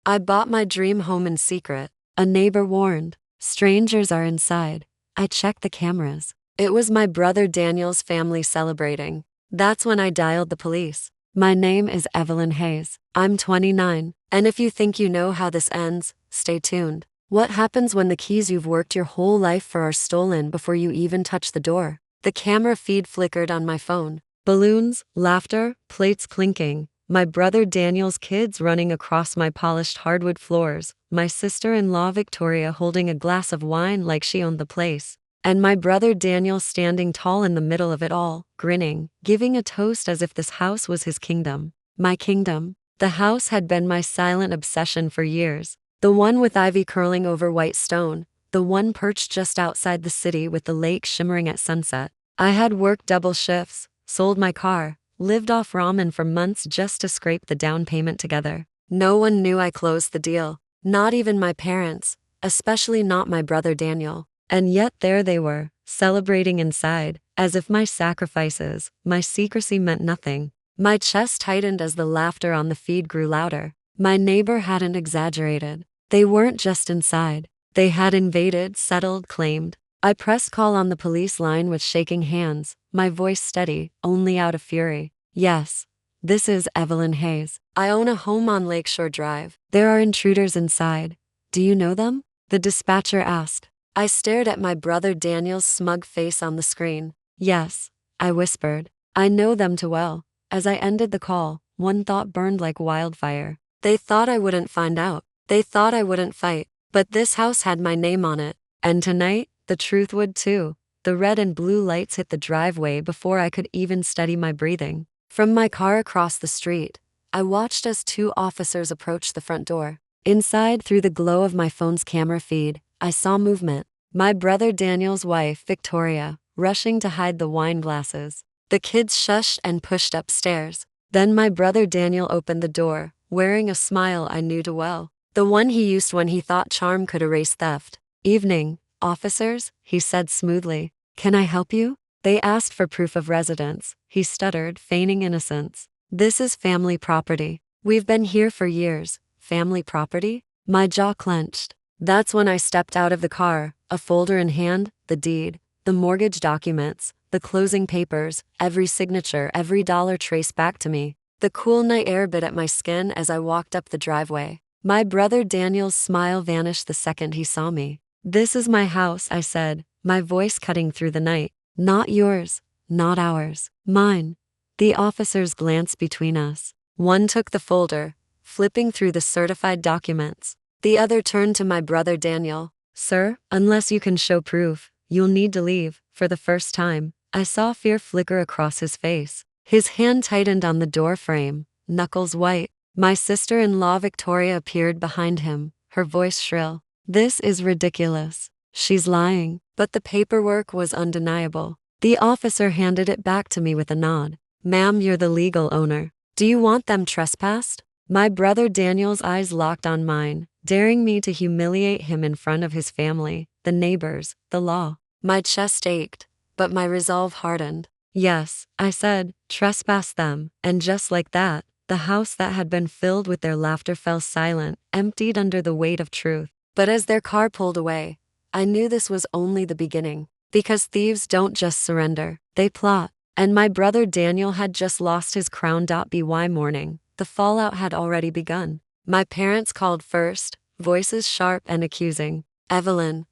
I bought my dream home in secret. A neighbor warned. Strangers are inside. I checked the cameras. It was my brother Daniel's family celebrating. That's when I dialed the police. My name is Evelyn Hayes. I'm 29. And if you think you know how this ends, stay tuned. What happens when the keys you've worked your whole life for are stolen before you even touch the door? The camera feed flickered on my phone. Balloons, laughter, plates clinking. My brother Daniel's kids running across my polished hardwood floors. My sister-in-law Victoria holding a glass of wine like she owned the place. And my brother Daniel standing tall in the middle of it all, grinning, giving a toast as if this house was his kingdom. My kingdom. The house had been my silent obsession for years. The one with ivy curling over white stone. The one perched just outside the city with the lake shimmering at sunset. I had worked double shifts, sold my car, lived off ramen for months just to scrape the down payment together. No one knew I closed the deal. Not even my parents, especially not my brother Daniel. And yet there they were, celebrating inside, as if my sacrifices, my secrecy meant nothing. My chest tightened as the laughter on the feed grew louder. My neighbor hadn't exaggerated. They weren't just inside. They had invaded, settled, claimed. I pressed call on the police line with shaking hands, my voice steady, only out of fury. Yes, this is Evelyn Hayes. I own a home on Lakeshore Drive. There are intruders inside. Do you know them? The dispatcher asked. I stared at my brother Daniel's smug face on the screen. Yes, I whispered. I know them too well. As I ended the call, one thought burned like wildfire. They thought I wouldn't find out. They thought I wouldn't fight. But this house had my name on it. And tonight, the truth would too. The red and blue lights hit the driveway before I could even steady my breathing. From my car across the street, I watched as two officers approached the front door. Inside, through the glow of my phone's camera feed, I saw movement. My brother Daniel's wife, Victoria, rushing to hide the wine glasses. The kids shushed and pushed upstairs. Then my brother Daniel opened the door, wearing a smile I knew too well. The one he used when he thought charm could erase theft. Evening, officers, he said smoothly. Can I help you? They asked for proof of residence. He stuttered, feigning innocence. This is family property. We've been here for years. Family property? My jaw clenched. That's when I stepped out of the car, a folder in hand, the deed, the mortgage documents, the closing papers, every signature, every dollar traced back to me. The cool night air bit at my skin as I walked up the driveway. My brother Daniel's smile vanished the second he saw me. This is my house, I said, my voice cutting through the night. Not yours, not ours, mine. The officers glanced between us. One took the folder, flipping through the certified documents. The other turned to my brother Daniel. Sir, unless you can show proof, you'll need to leave. For the first time, I saw fear flicker across his face. His hand tightened on the door frame, knuckles white. My sister-in-law Victoria appeared behind him, her voice shrill. This is ridiculous. She's lying. But the paperwork was undeniable. The officer handed it back to me with a nod. Ma'am, you're the legal owner. Do you want them trespassed? My brother Daniel's eyes locked on mine, daring me to humiliate him in front of his family, the neighbors, the law. My chest ached, but my resolve hardened. Yes, I said, trespass them, and just like that, the house that had been filled with their laughter fell silent, emptied under the weight of truth. But as their car pulled away, I knew this was only the beginning. Because thieves don't just surrender, they plot. And my brother Daniel had just lost his crown.by morning. The fallout had already begun. My parents called first, voices sharp and accusing. Evelyn,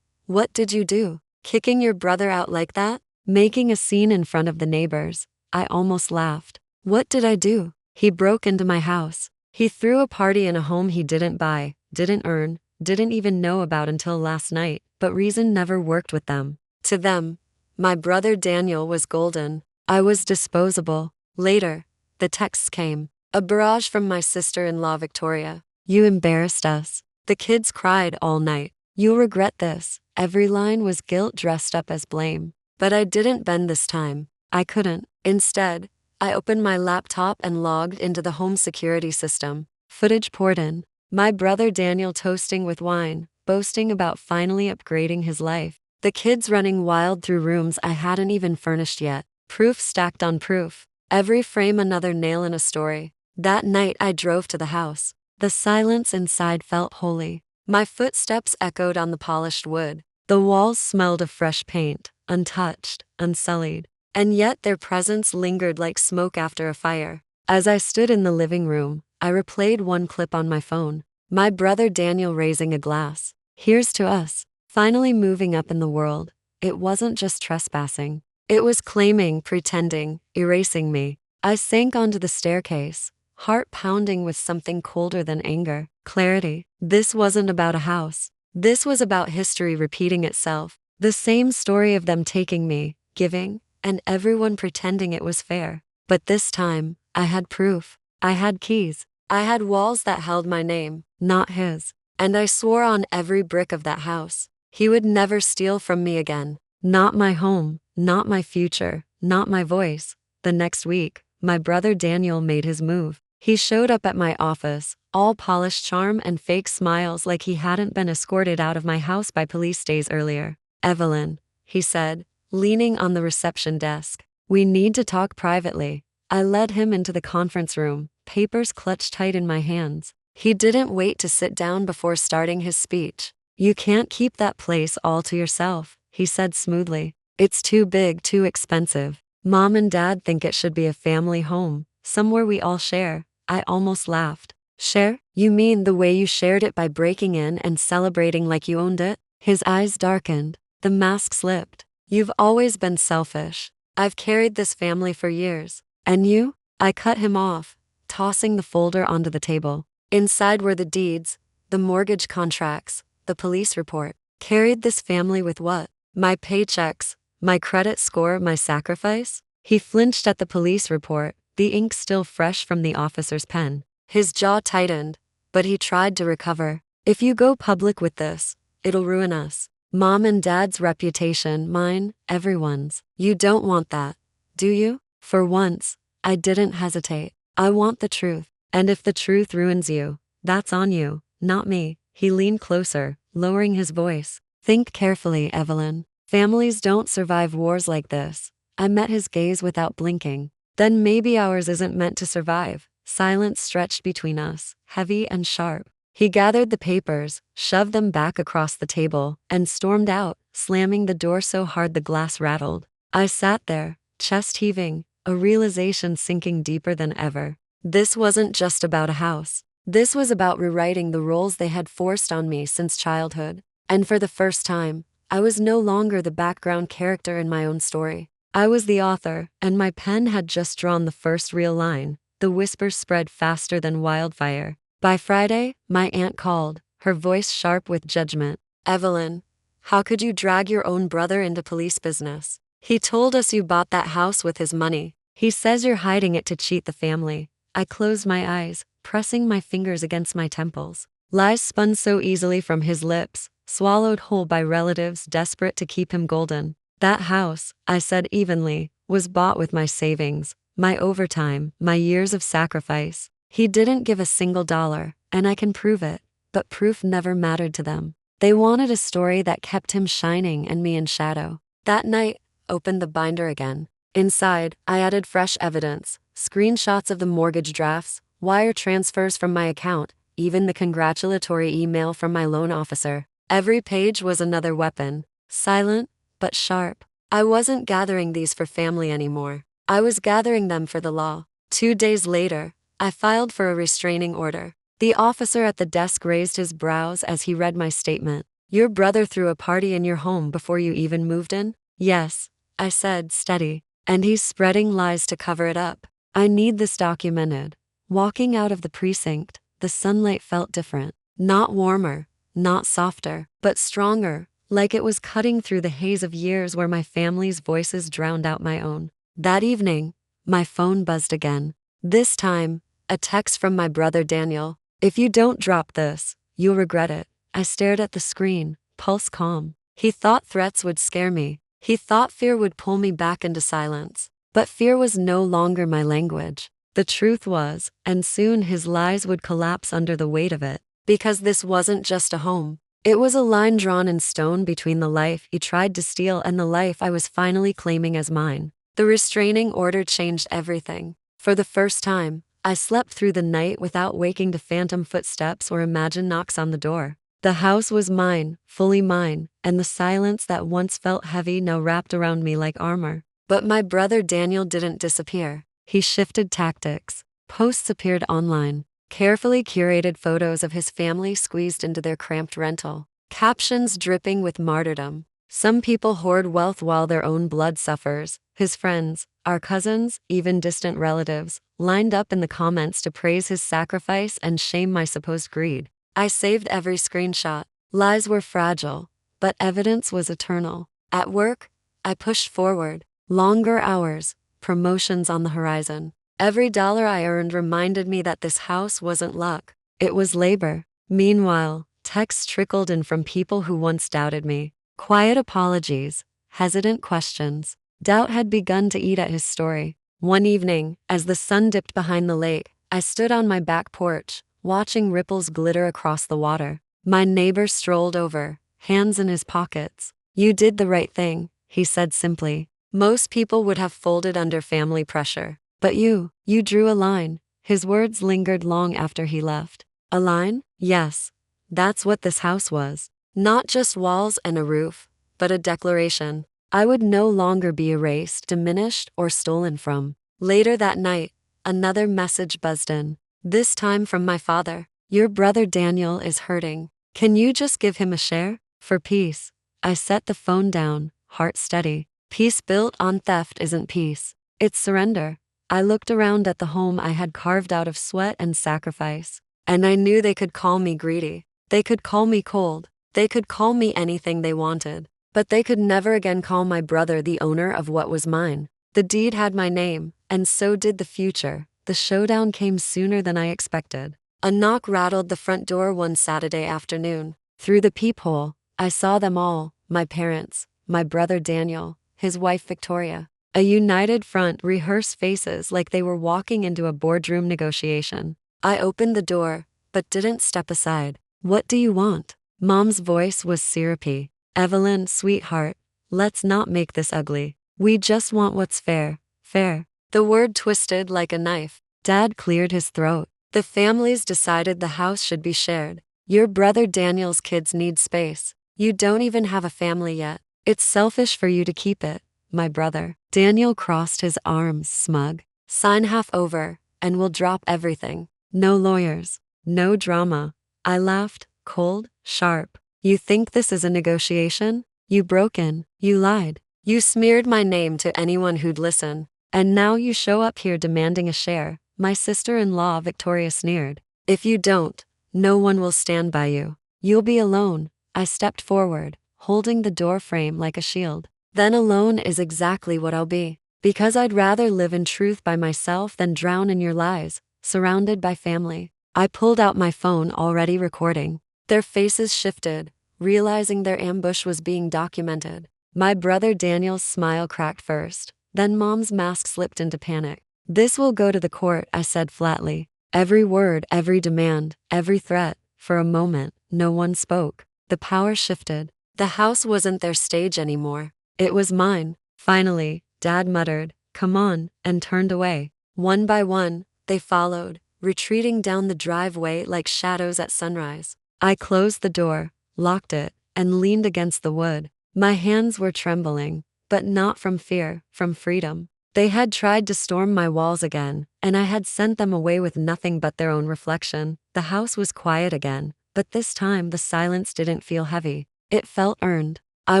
what did you do? Kicking your brother out like that? Making a scene in front of the neighbors. I almost laughed. What did I do? He broke into my house. He threw a party in a home he didn't buy, didn't earn, didn't even know about until last night, but reason never worked with them. To them, my brother Daniel was golden. I was disposable. Later, the texts came. A barrage from my sister-in-law Victoria. You embarrassed us. The kids cried all night. You'll regret this. Every line was guilt dressed up as blame. But I didn't bend this time. I couldn't. Instead, I opened my laptop and logged into the home security system. Footage poured in. My brother Daniel toasting with wine, boasting about finally upgrading his life. The kids running wild through rooms I hadn't even furnished yet. Proof stacked on proof. Every frame another nail in a story. That night I drove to the house. The silence inside felt holy. My footsteps echoed on the polished wood. The walls smelled of fresh paint, untouched, unsullied, and yet their presence lingered like smoke after a fire. As I stood in the living room, I replayed one clip on my phone. My brother Daniel raising a glass. Here's to us, finally moving up in the world. It wasn't just trespassing. It was claiming, pretending, erasing me. I sank onto the staircase, heart pounding with something colder than anger. Clarity. This wasn't about a house. This was about history repeating itself. The same story of them taking me, giving, and everyone pretending it was fair. But this time, I had proof. I had keys. I had walls that held my name, not his. And I swore on every brick of that house, he would never steal from me again. Not my home, not my future, not my voice. The next week, my brother Daniel made his move. He showed up at my office, all polished charm and fake smiles like he hadn't been escorted out of my house by police days earlier. Evelyn, he said, leaning on the reception desk. We need to talk privately. I led him into the conference room, papers clutched tight in my hands. He didn't wait to sit down before starting his speech. You can't keep that place all to yourself, he said smoothly. It's too big, too expensive. Mom and Dad think it should be a family home, somewhere we all share. I almost laughed. Share? You mean the way you shared it by breaking in and celebrating like you owned it? His eyes darkened. The mask slipped. You've always been selfish. I've carried this family for years. And you? I cut him off, tossing the folder onto the table. Inside were the deeds, the mortgage contracts, the police report. Carried this family with what? My paychecks, my credit score, my sacrifice? He flinched at the police report, the ink still fresh from the officer's pen. His jaw tightened, but he tried to recover. If you go public with this, it'll ruin us. Mom and Dad's reputation, mine, everyone's. You don't want that, do you? For once, I didn't hesitate. I want the truth. And if the truth ruins you, that's on you, not me. He leaned closer, lowering his voice. Think carefully, Evelyn. Families don't survive wars like this. I met his gaze without blinking. Then maybe ours isn't meant to survive. Silence stretched between us, heavy and sharp. He gathered the papers, shoved them back across the table, and stormed out, slamming the door so hard the glass rattled. I sat there, chest heaving, a realization sinking deeper than ever. This wasn't just about a house. This was about rewriting the roles they had forced on me since childhood. And for the first time, I was no longer the background character in my own story. I was the author, and my pen had just drawn the first real line. The whispers spread faster than wildfire. By Friday, my aunt called, her voice sharp with judgment. Evelyn, how could you drag your own brother into police business? He told us you bought that house with his money. He says you're hiding it to cheat the family. I closed my eyes, pressing my fingers against my temples. Lies spun so easily from his lips, swallowed whole by relatives desperate to keep him golden. That house, I said evenly, was bought with my savings, my overtime, my years of sacrifice. He didn't give a single dollar, and I can prove it, but proof never mattered to them. They wanted a story that kept him shining and me in shadow. That night, opened the binder again. Inside, I added fresh evidence, screenshots of the mortgage drafts, wire transfers from my account, even the congratulatory email from my loan officer. Every page was another weapon, silent, but sharp. I wasn't gathering these for family anymore. I was gathering them for the law. 2 days later, I filed for a restraining order. The officer at the desk raised his brows as he read my statement. Your brother threw a party in your home before you even moved in? Yes, I said, steady. And he's spreading lies to cover it up. I need this documented. Walking out of the precinct, the sunlight felt different. Not warmer, not softer, but stronger, like it was cutting through the haze of years where my family's voices drowned out my own. That evening, my phone buzzed again. This time, a text from my brother Daniel. If you don't drop this, you'll regret it. I stared at the screen, pulse calm. He thought threats would scare me. He thought fear would pull me back into silence. But fear was no longer my language. The truth was, and soon his lies would collapse under the weight of it. Because this wasn't just a home. It was a line drawn in stone between the life he tried to steal and the life I was finally claiming as mine. The restraining order changed everything. For the first time, I slept through the night without waking to phantom footsteps or imagined knocks on the door. The house was mine, fully mine, and the silence that once felt heavy now wrapped around me like armor. But my brother Daniel didn't disappear. He shifted tactics. Posts appeared online. Carefully curated photos of his family squeezed into their cramped rental. Captions dripping with martyrdom. Some people hoard wealth while their own blood suffers. His friends, our cousins, even distant relatives, lined up in the comments to praise his sacrifice and shame my supposed greed. I saved every screenshot. Lies were fragile, but evidence was eternal. At work, I pushed forward. Longer hours, promotions on the horizon. Every dollar I earned reminded me that this house wasn't luck. It was labor. Meanwhile, texts trickled in from people who once doubted me. Quiet apologies, hesitant questions. Doubt had begun to eat at his story. One evening, as the sun dipped behind the lake, I stood on my back porch, watching ripples glitter across the water. My neighbor strolled over, hands in his pockets. "You did the right thing," he said simply. "Most people would have folded under family pressure. But you drew a line." His words lingered long after he left. A line? Yes. That's what this house was. Not just walls and a roof, but a declaration. I would no longer be erased, diminished, or stolen from. Later that night, another message buzzed in. This time from my father. "Your brother Daniel is hurting. Can you just give him a share? For peace." I set the phone down, heart steady. Peace built on theft isn't peace. It's surrender. I looked around at the home I had carved out of sweat and sacrifice, and I knew they could call me greedy. They could call me cold. They could call me anything they wanted. But they could never again call my brother the owner of what was mine. The deed had my name, and so did the future. The showdown came sooner than I expected. A knock rattled the front door one Saturday afternoon. Through the peephole, I saw them all, my parents, my brother Daniel, his wife Victoria. A united front, rehearsed faces like they were walking into a boardroom negotiation. I opened the door, but didn't step aside. "What do you want?" Mom's voice was syrupy. "Evelyn, sweetheart, let's not make this ugly. We just want what's fair, fair." The word twisted like a knife. Dad cleared his throat. "The families decided the house should be shared. Your brother Daniel's kids need space. You don't even have a family yet. It's selfish for you to keep it, my brother." Daniel crossed his arms, smug. "Sign half over, and we'll drop everything. No lawyers, no drama." I laughed, cold, sharp. "You think this is a negotiation? You broke in, you lied. You smeared my name to anyone who'd listen. And now you show up here demanding a share." My sister-in-law Victoria sneered. "If you don't, no one will stand by you. You'll be alone." I stepped forward, holding the door frame like a shield. Then alone is exactly what I'll be. Because I'd rather live in truth by myself than drown in your lies, surrounded by family. I pulled out my phone, already recording. Their faces shifted, realizing their ambush was being documented. My brother Daniel's smile cracked first, then Mom's mask slipped into panic. "This will go to the court," I said flatly. Every word, every demand, every threat. For a moment, no one spoke. The power shifted. The house wasn't their stage anymore. It was mine. Finally, Dad muttered, "Come on," and turned away. One by one, they followed, retreating down the driveway like shadows at sunrise. I closed the door, locked it, and leaned against the wood. My hands were trembling, but not from fear, from freedom. They had tried to storm my walls again, and I had sent them away with nothing but their own reflection. The house was quiet again, but this time the silence didn't feel heavy. It felt earned. I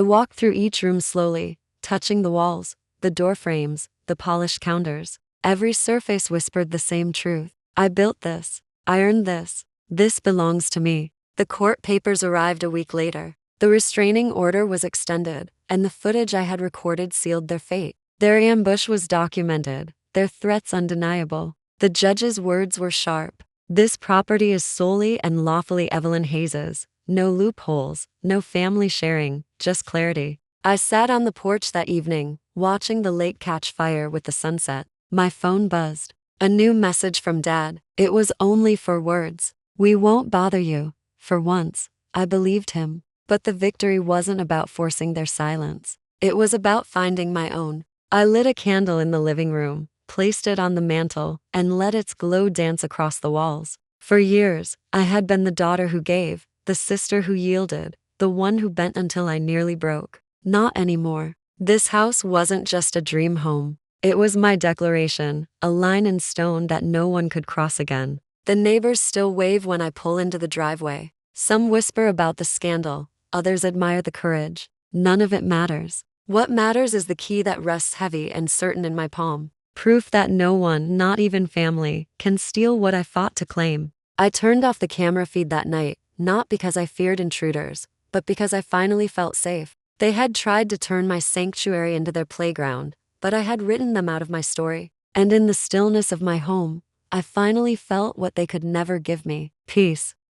walked through each room slowly, touching the walls, the door frames, the polished counters. Every surface whispered the same truth. I built this. I earned this. This belongs to me. The court papers arrived a week later. The restraining order was extended, and the footage I had recorded sealed their fate. Their ambush was documented, their threats undeniable. The judge's words were sharp. "This property is solely and lawfully Evelyn Hayes's. No loopholes, no family sharing, just clarity." I sat on the porch that evening, watching the lake catch fire with the sunset. My phone buzzed. A new message from Dad. It was only 4 words. "We won't bother you." For once, I believed him. But the victory wasn't about forcing their silence. It was about finding my own. I lit a candle in the living room, placed it on the mantel, and let its glow dance across the walls. For years, I had been the daughter who gave, the sister who yielded, the one who bent until I nearly broke. Not anymore. This house wasn't just a dream home. It was my declaration, a line in stone that no one could cross again. The neighbors still wave when I pull into the driveway. Some whisper about the scandal, others admire the courage. None of it matters. What matters is the key that rests heavy and certain in my palm. Proof that no one, not even family, can steal what I fought to claim. I turned off the camera feed that night, not because I feared intruders, but because I finally felt safe. They had tried to turn my sanctuary into their playground, but I had written them out of my story. And in the stillness of my home, I finally felt what they could never give me: peace.